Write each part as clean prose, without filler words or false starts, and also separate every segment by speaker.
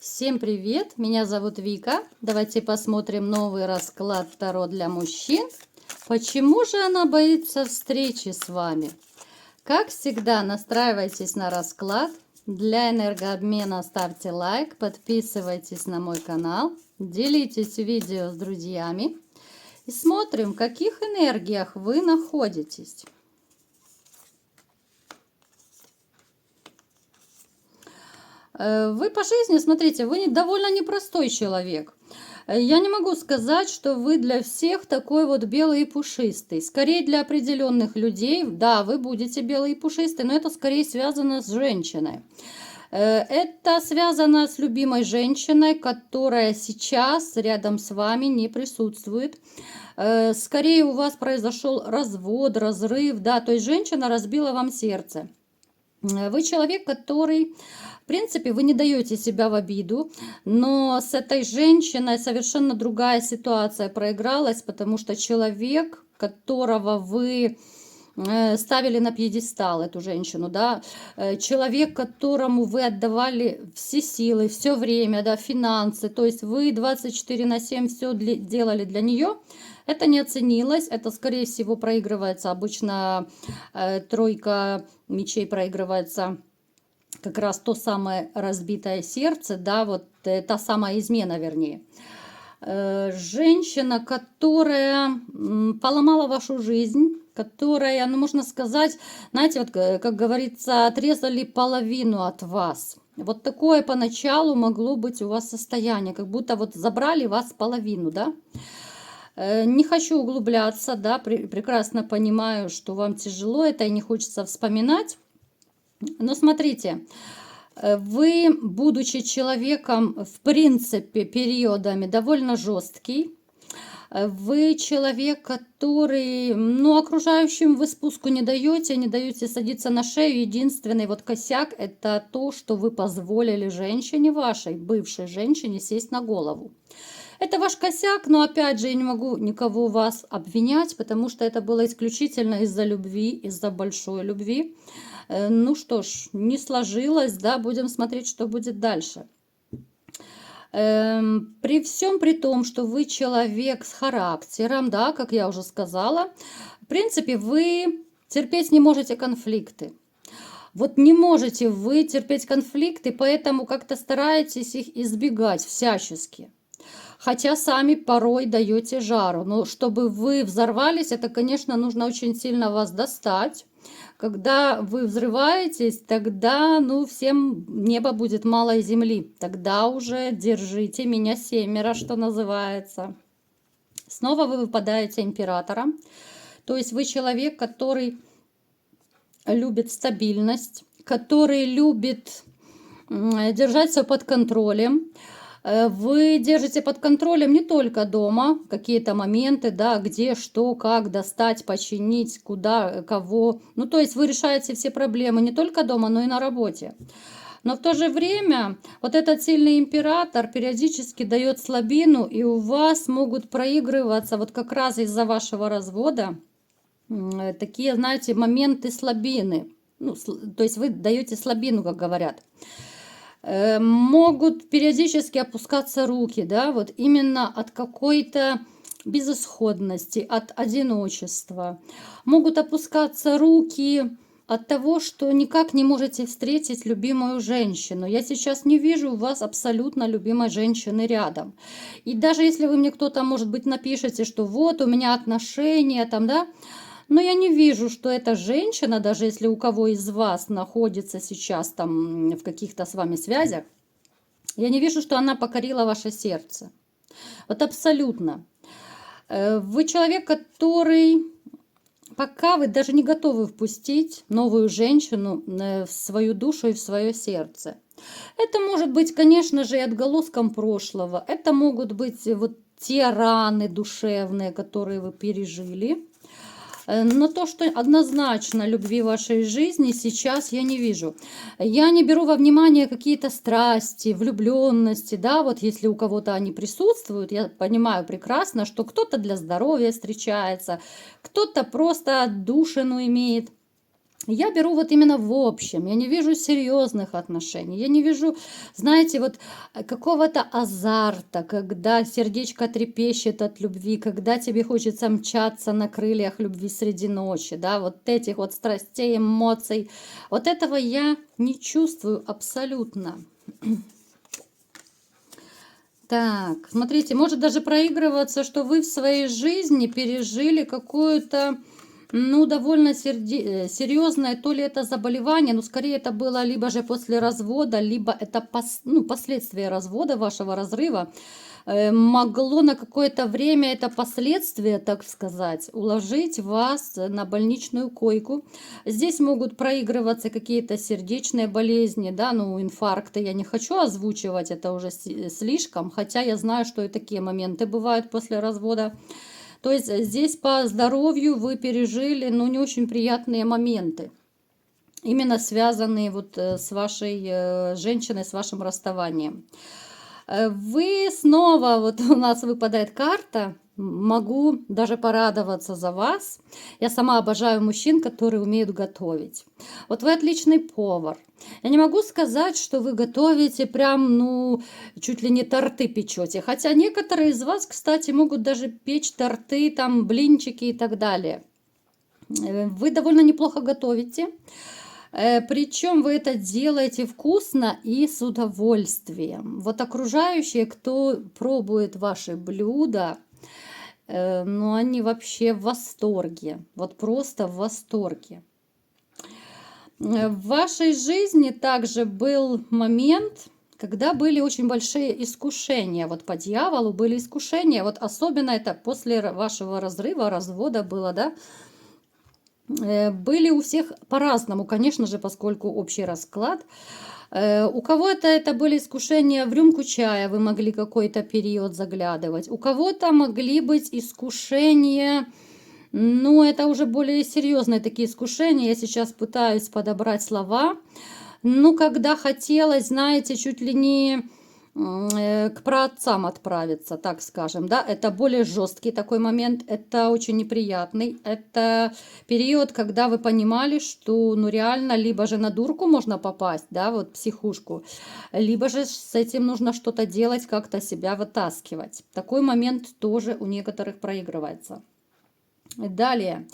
Speaker 1: Всем привет! Меня зовут Вика. Давайте посмотрим новый расклад Таро для мужчин. Почему же она боится встречи с вами? Как всегда, настраивайтесь на расклад. Для энергообмена ставьте лайк, подписывайтесь на мой канал, делитесь видео с друзьями и смотрим, в каких энергиях вы находитесь. Вы по жизни, смотрите, вы довольно непростой человек. Я не могу сказать, что вы для всех такой вот белый и пушистый. Скорее для определенных людей, да, вы будете белый и пушистый, но это скорее связано с женщиной. Это связано с любимой женщиной, которая сейчас рядом с вами не присутствует. Скорее у вас произошел развод, разрыв, да, то есть женщина разбила вам сердце. Вы человек, который, в принципе, вы не даете себя в обиду, но с этой женщиной совершенно другая ситуация проигралась, потому что человек, которого вы ставили на пьедестал, эту женщину, да, человек, которому вы отдавали все силы, все время, да, финансы, то есть вы 24/7 все делали для нее, это не оценилось, это, скорее всего, проигрывается. Обычно тройка мечей проигрывается как раз то самое разбитое сердце, да, вот та самая измена, вернее. Женщина, которая поломала вашу жизнь, которая, ну, можно сказать, знаете, вот, как говорится, отрезали половину от вас. Вот такое поначалу могло быть у вас состояние, как будто вот забрали вас половину, да. Не хочу углубляться, да, прекрасно понимаю, что вам тяжело это и не хочется вспоминать. Но смотрите, вы, будучи человеком, в принципе, периодами довольно жесткий, вы человек, который, ну, окружающим вы спуску не даете садиться на шею. Единственный вот косяк – это то, что вы позволили женщине вашей, бывшей женщине, сесть на голову. Это ваш косяк, но опять же я не могу никого вас обвинять, потому что это было исключительно из-за любви, из-за большой любви. Ну что ж, не сложилось, да, будем смотреть, что будет дальше. При всем при том, что вы человек с характером, да, как я уже сказала, в принципе, вы терпеть не можете конфликты. Вот не можете вы терпеть конфликты, поэтому как-то стараетесь их избегать всячески. Хотя сами порой даете жару. Но чтобы вы взорвались, это, конечно, нужно очень сильно вас достать. Когда вы взрываетесь, тогда, ну, всем небо будет мало и земли. Тогда уже держите меня семеро, что называется. Снова вы выпадаете императором. То есть вы человек, который любит стабильность, который любит держать все под контролем. Вы держите под контролем не только дома какие-то моменты, да, где, что, как достать, починить, куда, кого. Ну, то есть вы решаете все проблемы не только дома, но и на работе. Но в то же время вот этот сильный император периодически дает слабину, и у вас могут проигрываться вот как раз из-за вашего развода такие, знаете, моменты слабины. Ну, то есть вы даете слабину, как говорят. Могут периодически опускаться руки, да, вот именно от какой-то безысходности, от одиночества. Могут опускаться руки от того, что никак не можете встретить любимую женщину. Я сейчас не вижу у вас абсолютно любимой женщины рядом. И даже если вы мне кто-то, может быть, напишете, что вот у меня отношения там, да, но я не вижу, что эта женщина, даже если у кого из вас находится сейчас там в каких-то с вами связях, я не вижу, что она покорила ваше сердце. Вот абсолютно. Вы человек, который пока вы даже не готовы впустить новую женщину в свою душу и в свое сердце. Это может быть, конечно же, и отголоском прошлого. Это могут быть вот те раны душевные, которые вы пережили. Но то, что однозначно любви в вашей жизни сейчас я не вижу. Я не беру во внимание какие-то страсти, влюбленности, да, вот если у кого-то они присутствуют, я понимаю прекрасно, что кто-то для здоровья встречается, кто-то просто отдушину имеет. Я беру вот именно в общем, я не вижу серьезных отношений, я не вижу, знаете, вот какого-то азарта, когда сердечко трепещет от любви, когда тебе хочется мчаться на крыльях любви среди ночи, да, вот этих вот страстей, эмоций, вот этого я не чувствую абсолютно. Так, смотрите, может даже проигрываться, что вы в своей жизни пережили какую-то, ну, довольно серьезное, то ли это заболевание, но скорее это было либо же после развода, либо это ну, последствия развода, вашего разрыва. Могло на какое-то время это последствия, так сказать, уложить вас на больничную койку. Здесь могут проигрываться какие-то сердечные болезни, да, ну, инфаркты я не хочу озвучивать, это уже слишком, хотя я знаю, что и такие моменты бывают после развода. То есть здесь по здоровью вы пережили, ну, не очень приятные моменты, именно связанные вот с вашей женщиной, с вашим расставанием. Вы снова, вот у нас выпадает карта, могу даже порадоваться за вас. Я сама обожаю мужчин, которые умеют готовить. Вот вы отличный повар. Я не могу сказать, что вы готовите прям, ну, чуть ли не торты печете. Хотя некоторые из вас, кстати, могут даже печь торты, там, блинчики и так далее. Вы довольно неплохо готовите. Причем вы это делаете вкусно и с удовольствием. Вот окружающие, кто пробует ваши блюда, ну, они вообще в восторге. Вот просто в восторге. В вашей жизни также был момент, когда были очень большие искушения. Вот по дьяволу были искушения. Вот особенно это после вашего разрыва, развода было, да? Были у всех по-разному, конечно же, поскольку общий расклад. У кого-то это были искушения в рюмку чая, вы могли какой-то период заглядывать. У кого-то могли быть искушения, ну, это уже более серьезные такие искушения. Я сейчас пытаюсь подобрать слова. Ну, когда хотелось, знаете, чуть ли не к праотцам отправиться, так скажем, да, это более жесткий такой момент, это очень неприятный, это период, когда вы понимали, что, ну, реально, либо же на дурку можно попасть, да, вот психушку, либо же с этим нужно что-то делать, как-то себя вытаскивать. Такой момент тоже у некоторых проигрывается. Далее,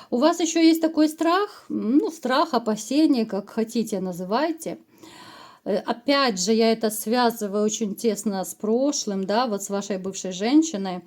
Speaker 1: у вас еще есть такой страх, ну, страх, опасение, как хотите называйте. Опять же, я это связываю очень тесно с прошлым, да, вот с вашей бывшей женщиной.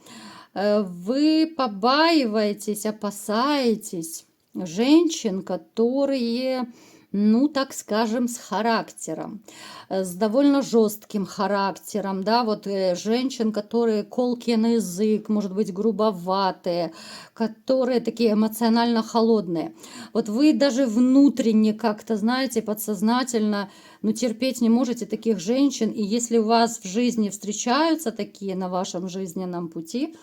Speaker 1: Вы побаиваетесь, опасаетесь женщин, которые, ну, так скажем, с характером, с довольно жестким характером, да, вот женщин, которые колкие на язык, может быть, грубоватые, которые такие эмоционально холодные. Вот вы даже внутренне как-то, знаете, подсознательно, ну, терпеть не можете таких женщин, и если у вас в жизни встречаются такие на вашем жизненном пути,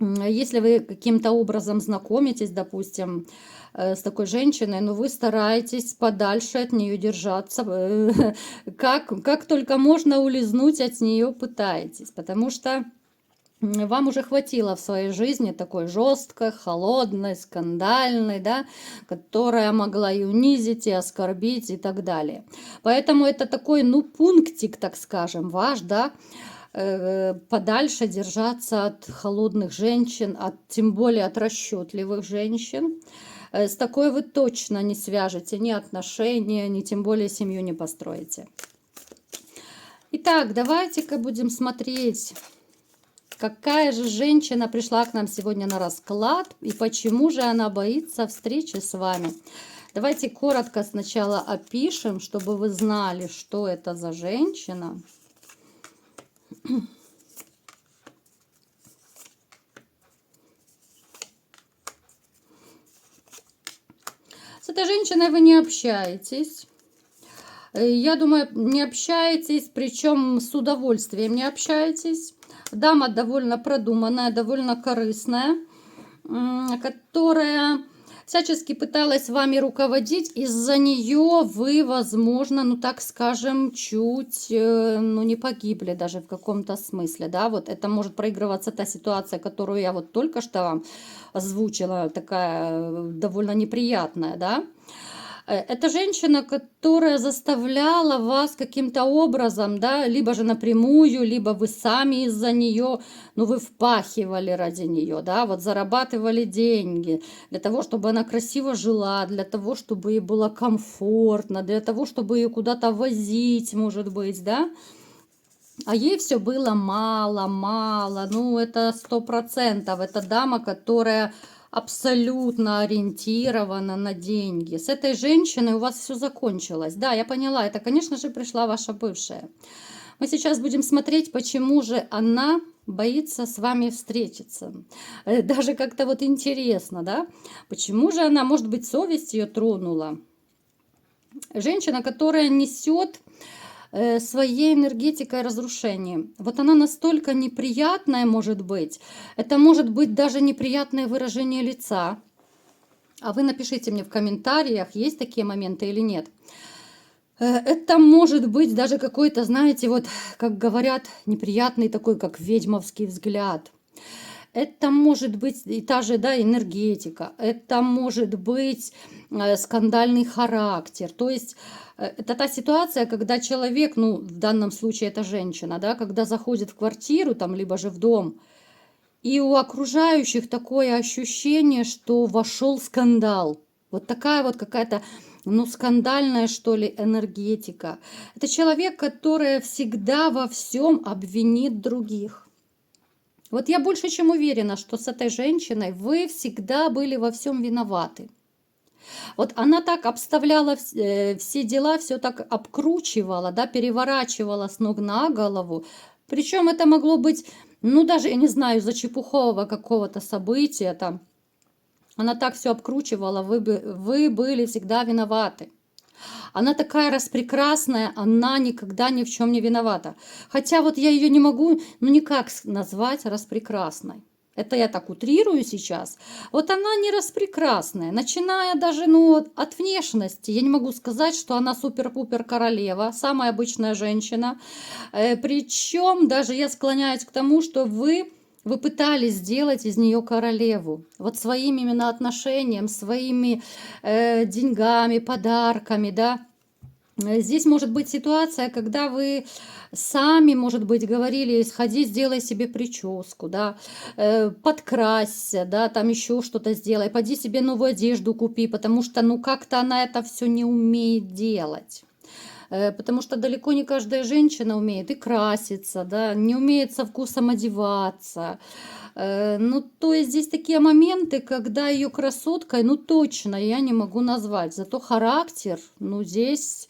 Speaker 1: если вы каким-то образом знакомитесь, допустим, с такой женщиной, но вы стараетесь подальше от нее держаться, как только можно улизнуть от нее пытаетесь, потому что вам уже хватило в своей жизни такой жесткой, холодной, скандальной, да, которая могла и унизить, и оскорбить, и так далее. Поэтому это такой, ну, пунктик, так скажем, ваш, да, подальше держаться от холодных женщин, тем более от расчетливых женщин. С такой вы точно не свяжете ни отношения, ни тем более семью не построите. Итак, давайте-ка будем смотреть, какая же женщина пришла к нам сегодня на расклад и почему же она боится встречи с вами. Давайте коротко сначала опишем, чтобы вы знали, что это за женщина. С этой женщиной вы не общаетесь. Я думаю, не общаетесь, причем с удовольствием не общаетесь. Дама довольно продуманная, довольно корыстная, которая всячески пыталась вами руководить, из-за нее вы, возможно, ну так скажем, чуть, ну не погибли даже в каком-то смысле, да, вот это может проигрываться та ситуация, которую я вот только что вам озвучила, такая довольно неприятная, да. Это женщина, которая заставляла вас каким-то образом, да, либо же напрямую, либо вы сами из-за нее, ну, вы впахивали ради нее, да, вот зарабатывали деньги для того, чтобы она красиво жила, для того, чтобы ей было комфортно, для того, чтобы ее куда-то возить, может быть, да. А ей все было мало, мало. Ну, это 100%. Это дама, которая абсолютно ориентирована на деньги. С этой женщиной у вас все закончилось. Да, я поняла. Это, конечно же, пришла ваша бывшая. Мы сейчас будем смотреть, почему же она боится с вами встретиться. Даже как-то вот интересно, да? Почему же она, может быть, совесть ее тронула? Женщина, которая несет своей энергетикой разрушения. Вот она настолько неприятная может быть. Это может быть даже неприятное выражение лица. А вы напишите мне в комментариях, есть такие моменты или нет. Это может быть даже какой-то, знаете, вот, как говорят, неприятный такой, как ведьмовский взгляд. Это может быть и та же, да, энергетика, это может быть скандальный характер. То есть это та ситуация, когда человек, ну, в данном случае это женщина, да, когда заходит в квартиру, там, либо же в дом, и у окружающих такое ощущение, что вошел скандал. Вот такая вот какая-то, ну, скандальная, что ли, энергетика. Это человек, который всегда во всем обвинит других. Вот я больше чем уверена, что с этой женщиной вы всегда были во всем виноваты. Вот она так обставляла все дела, все так обкручивала, да, переворачивала с ног на голову. Причем это могло быть, ну даже, я не знаю, из-за чепухового какого-то события там. Она так все обкручивала, вы были всегда виноваты. Она такая распрекрасная, она никогда ни в чем не виновата. Хотя вот я ее не могу, ну никак назвать распрекрасной. Это я так утрирую сейчас. Вот она не распрекрасная. Начиная даже ну, от внешности. Я не могу сказать, что она супер-пупер королева, самая обычная женщина. Причем даже я склоняюсь к тому, что вы пытались сделать из нее королеву. Вот своим именно отношением, своими деньгами, подарками, да. Здесь может быть ситуация, когда вы сами, может быть, говорили, сходи, сделай себе прическу, да, подкрасься, да, там еще что-то сделай, пойди себе новую одежду купи, потому что, ну, как-то она это все не умеет делать. Потому что далеко не каждая женщина умеет и краситься, да, не умеет со вкусом одеваться. Ну, то есть здесь такие моменты, когда ее красоткой, ну, точно я не могу назвать. Зато характер, ну, здесь,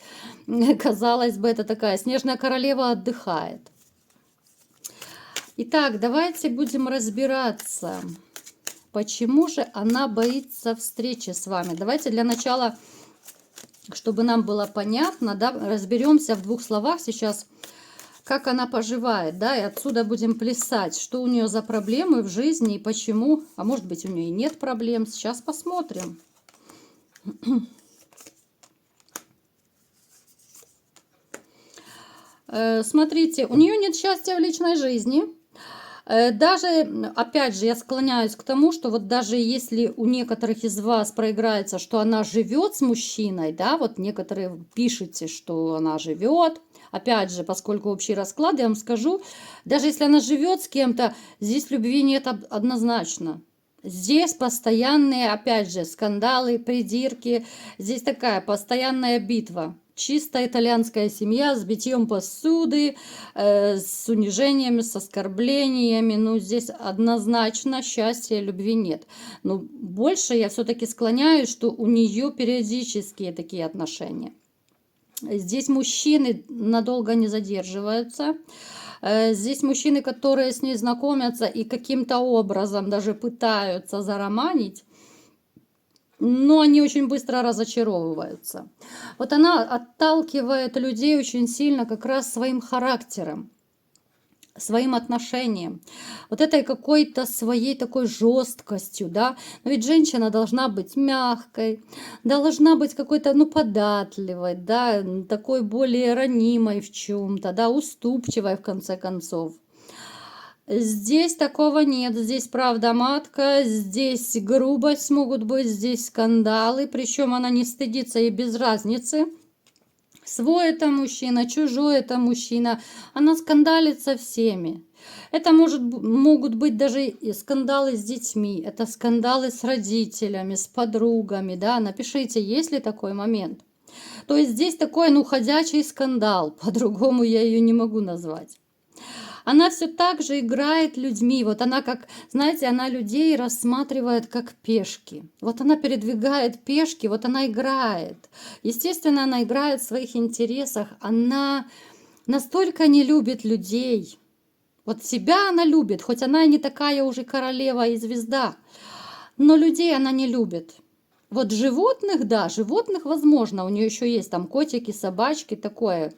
Speaker 1: казалось бы, это такая снежная королева отдыхает. Итак, давайте будем разбираться, почему же она боится встречи с вами. Давайте для начала, чтобы нам было понятно, да, разберемся в двух словах сейчас, как она поживает, да, и отсюда будем плясать, что у нее за проблемы в жизни и почему, а может быть у нее и нет проблем, сейчас посмотрим. Смотрите, у нее нет счастья в личной жизни. Даже, опять же, я склоняюсь к тому, что вот даже если у некоторых из вас проиграется, что она живет с мужчиной, да, вот некоторые пишете, что она живет, опять же, поскольку общий расклад, я вам скажу, даже если она живет с кем-то, здесь любви нет однозначно. Здесь постоянные, опять же, скандалы, придирки, здесь такая постоянная битва. Чисто итальянская семья с битьем посуды, с унижениями, с оскорблениями. Ну, здесь однозначно счастья и любви нет. Но больше я все-таки склоняюсь, что у нее периодические такие отношения. Здесь мужчины надолго не задерживаются. Здесь мужчины, которые с ней знакомятся и каким-то образом даже пытаются зароманить, но они очень быстро разочаровываются. Вот она отталкивает людей очень сильно как раз своим характером. своим отношениям, вот этой какой-то своей такой жесткостью, да. Но ведь женщина должна быть мягкой, должна быть какой-то, ну, податливой, да, такой более ранимой в чем-то, да, уступчивой в конце концов. Здесь такого нет, здесь правда матка, здесь грубость могут быть, здесь скандалы, причем она не стыдится и без разницы. Свой это мужчина, чужой это мужчина. Она скандалит со всеми. Это могут быть даже и скандалы с детьми, это скандалы с родителями, с подругами. Да? Напишите, есть ли такой момент. То есть здесь такой, ну, ходячий скандал, по-другому я ее не могу назвать. Она все так же играет людьми. Вот она как, знаете, она людей рассматривает как пешки. Вот она передвигает пешки, вот она играет. Естественно, она играет в своих интересах. Она настолько не любит людей. Вот себя она любит, хоть она и не такая уже королева и звезда. Но людей она не любит. Вот животных, да, животных, возможно, у нее еще есть там котики, собачки, такое.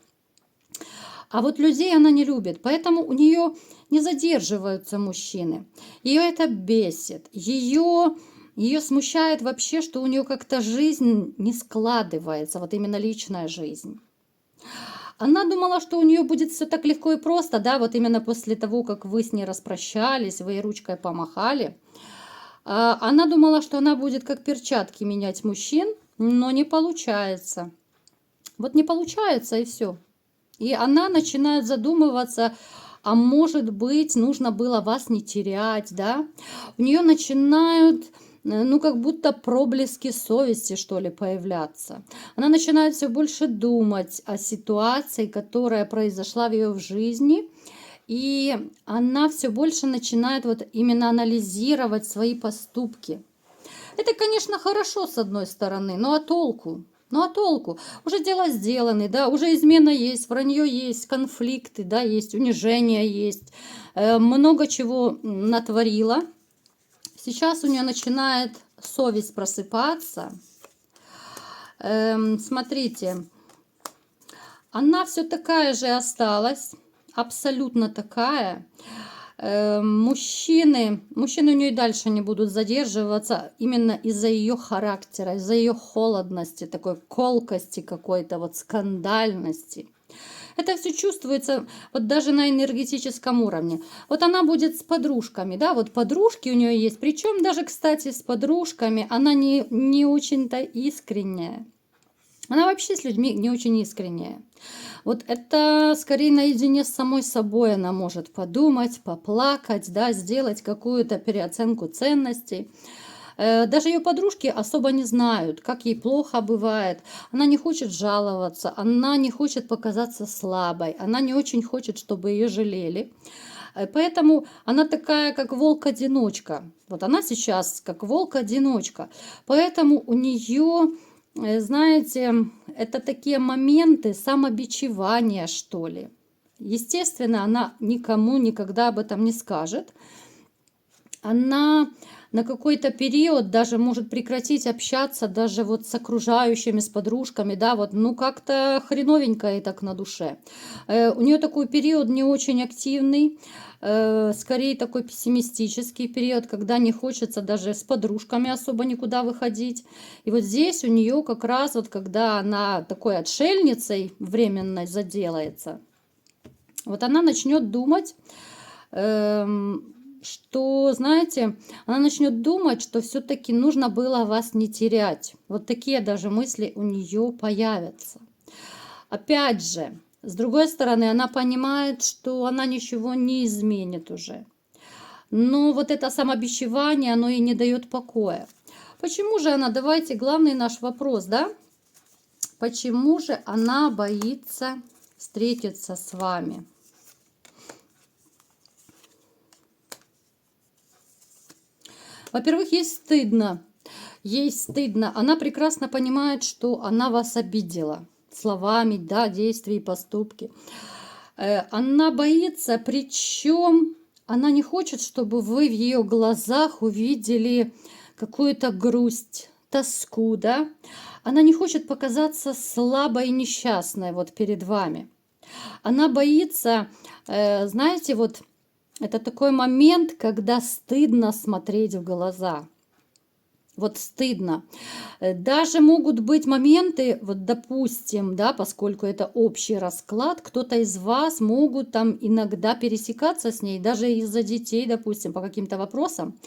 Speaker 1: А вот людей она не любит, поэтому у нее не задерживаются мужчины. Ее это бесит. Ее смущает вообще, что у нее как-то жизнь не складывается, вот именно личная жизнь. Она думала, что у нее будет все так легко и просто, да, вот именно после того, как вы с ней распрощались, вы ей ручкой помахали. Она думала, что она будет как перчатки менять мужчин, но не получается. Вот не получается, и все. И она начинает задумываться, а может быть, нужно было вас не терять, да? У нее начинают, ну, как будто проблески совести, что ли, появляться. Она начинает все больше думать о ситуации, которая произошла в ее жизни, и она все больше начинает вот именно анализировать свои поступки. Это, конечно, хорошо с одной стороны, но а толку? Ну а толку? Уже дело сделано, да, уже измена есть, вранье есть, конфликты, да, есть, унижение есть, много чего натворила. Сейчас у нее начинает совесть просыпаться. Смотрите, она все такая же осталась, абсолютно такая. Мужчины у нее и дальше не будут задерживаться именно из-за ее характера, из-за ее холодности, такой колкости какой-то, вот скандальности. Это все чувствуется вот даже на энергетическом уровне. Вот она будет с подружками, да, вот подружки у нее есть, причем даже, кстати, с подружками она не очень-то искренняя. Она вообще с людьми не очень искренняя. Вот это скорее наедине с самой собой она может подумать, поплакать, да, сделать какую-то переоценку ценностей. Даже ее подружки особо не знают, как ей плохо бывает. Она не хочет жаловаться, она не хочет показаться слабой, она не очень хочет, чтобы ее жалели. Поэтому она такая, как волк-одиночка. Вот она сейчас как волк-одиночка. Поэтому у нее, знаете, это такие моменты самобичевания, что ли. Естественно, она никому никогда об этом не скажет. Она на какой-то период даже может прекратить общаться даже вот с окружающими, с подружками, да, вот, ну, как-то хреновенько и так на душе. У нее такой период не очень активный, скорее такой пессимистический период, когда не хочется даже с подружками особо никуда выходить. И вот здесь у нее как раз вот, когда она такой отшельницей временной заделается, вот она начнет думать, что, знаете, она начнет думать, что все-таки нужно было вас не терять. Вот такие даже мысли у нее появятся. Опять же, с другой стороны, она понимает, что она ничего не изменит уже. Но вот это самобичевание, оно ей не дает покоя. Почему же она, давайте главный наш вопрос, да? Почему же она боится встретиться с вами? Во-первых, ей стыдно. Ей стыдно. Она прекрасно понимает, что она вас обидела. Словами, да, действия и поступки. Она боится, причем она не хочет, чтобы вы в ее глазах увидели какую-то грусть, тоску, да. Она не хочет показаться слабой и несчастной вот перед вами. Она боится, знаете, вот это такой момент, когда стыдно смотреть в глаза. Вот стыдно. Даже могут быть моменты, вот допустим, да, поскольку это общий расклад, кто-то из вас могут там иногда пересекаться с ней, даже из-за детей, допустим, по каким-то вопросам.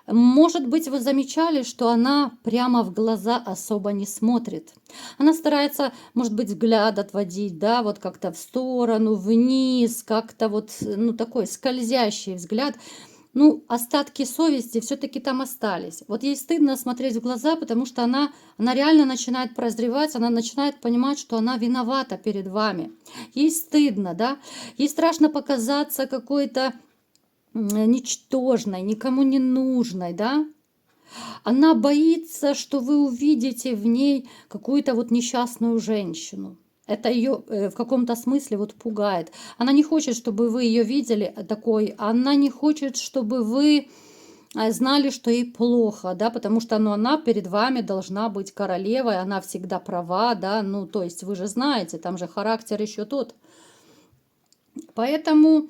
Speaker 1: Может быть, вы замечали, что она прямо в глаза особо не смотрит. Она старается, может быть, взгляд отводить, да, вот как-то в сторону, вниз, как-то вот, ну, такой скользящий взгляд. Ну, остатки совести все-таки там остались. Вот ей стыдно смотреть в глаза, потому что она реально начинает прозревать, она начинает понимать, что она виновата перед вами. Ей стыдно, да, ей страшно показаться какой-то ничтожной, никому не нужной, да. Она боится, что вы увидите в ней какую-то вот несчастную женщину. Это ее в каком-то смысле вот пугает. Она не хочет, чтобы вы ее видели такой. Она не хочет, чтобы вы знали, что ей плохо, да, потому что ну, она перед вами должна быть королевой, она всегда права, да, ну, то есть вы же знаете, там же характер еще тот. Поэтому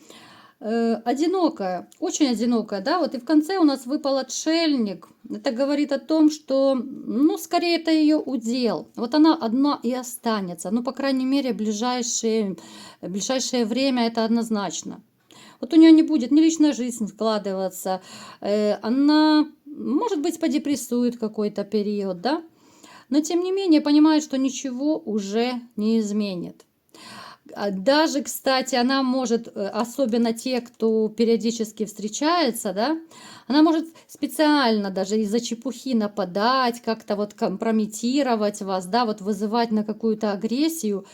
Speaker 1: одинокая, очень одинокая, да, вот и в конце у нас выпал отшельник. Это говорит о том, что, ну, скорее это ее удел. Вот она одна и останется, ну, по крайней мере, ближайшее время это однозначно. Вот у нее не будет ни личная жизнь складываться, она, может быть, подепрессует какой-то период, да, но тем не менее понимает, что ничего уже не изменит. Даже, кстати, она может, особенно те, кто периодически встречается, да, она может специально даже из-за чепухи нападать, как-то вот компрометировать вас, да, вот вызывать на какую-то агрессию,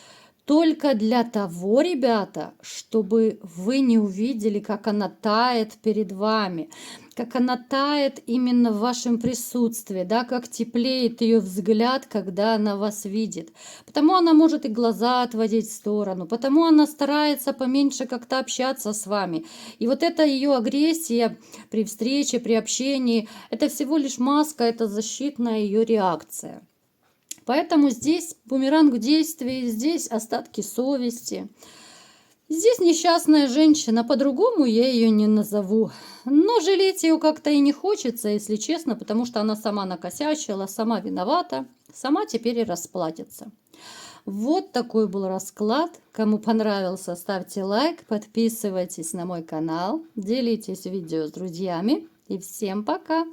Speaker 1: только для того, ребята, чтобы вы не увидели, как она тает перед вами, как она тает именно в вашем присутствии, да, как теплеет ее взгляд, когда она вас видит. Потому она может и глаза отводить в сторону, потому она старается поменьше как-то общаться с вами. И вот эта ее агрессия при встрече, при общении, это всего лишь маска, это защитная ее реакция. Поэтому здесь бумеранг действий, здесь остатки совести. Здесь несчастная женщина, по-другому я ее не назову. Но жалеть ее как-то и не хочется, если честно, потому что она сама накосячила, сама виновата, сама теперь и расплатится. Вот такой был расклад. Кому понравился, ставьте лайк, подписывайтесь на мой канал, делитесь видео с друзьями. И всем пока!